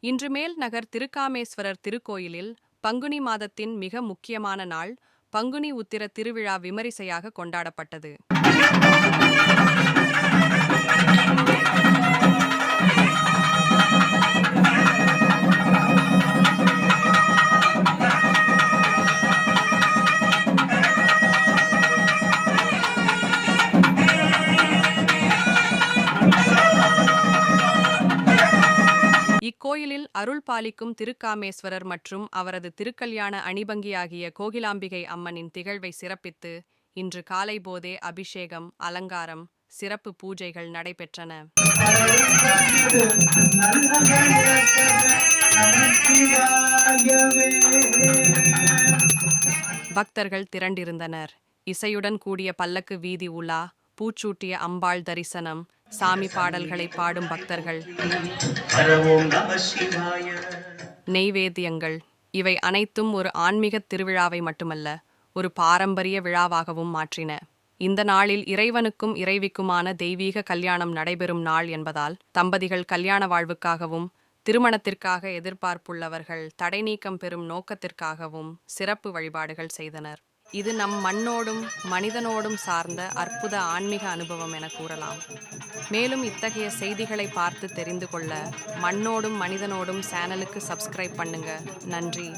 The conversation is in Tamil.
இன்று மேல் நகர் திருக்காமேஸ்வரர் திருக்கோயிலில் பங்குனி மாதத்தின் மிக முக்கியமான நாள் பங்குனி உத்திர திருவிழா விமரிசையாக கொண்டாடப்பட்டது. இக்கோயிலில் அருள் பாலிக்கும் திருக்காமேஸ்வரர் மற்றும் அவரது திருக்கல்யாண அணிபங்கியாகிய கோகிலாம்பிகை அம்மனின் திகழ்வை சிறப்பித்து இன்று காலை போதே அபிஷேகம், அலங்காரம், சிறப்பு பூஜைகள் நடைபெற்றன. பக்தர்கள் திரண்டிருந்தனர். இசையுடன் கூடிய பல்லக்கு வீதி உலா, பூச்சூட்டிய அம்பாள் தரிசனம், சாமி பாடல்களை பாடும் பக்தர்கள், நெய்வேத்தியங்கள், இவை அனைத்தும் ஒரு ஆன்மீக திருவிழாவை மட்டுமல்ல, ஒரு பாரம்பரிய விழாவாகவும் மாற்றின. இந்த நாளில் இறைவனுக்கும் இறைவிக்குமான தெய்வீக கல்யாணம் நடைபெறும் நாள் என்பதால் தம்பதிகள் கல்யாண வாழ்வுக்காகவும் திருமணத்திற்காக எதிர்பார்ப்புள்ளவர்கள் தடை நீக்கம் பெறும் நோக்கத்திற்காகவும் சிறப்பு வழிபாடுகள் செய்தனர். இது நம் மண்ணோடும் மனிதனோடும் சார்ந்த அற்புத ஆன்மீக அனுபவம் என கூறலாம். மேலும் இத்தகைய செய்திகளை பார்த்து தெரிந்து கொள்ள மண்ணோடும் மனிதனோடும் சேனலுக்கு சப்ஸ்கிரைப் பண்ணுங்க. நன்றி.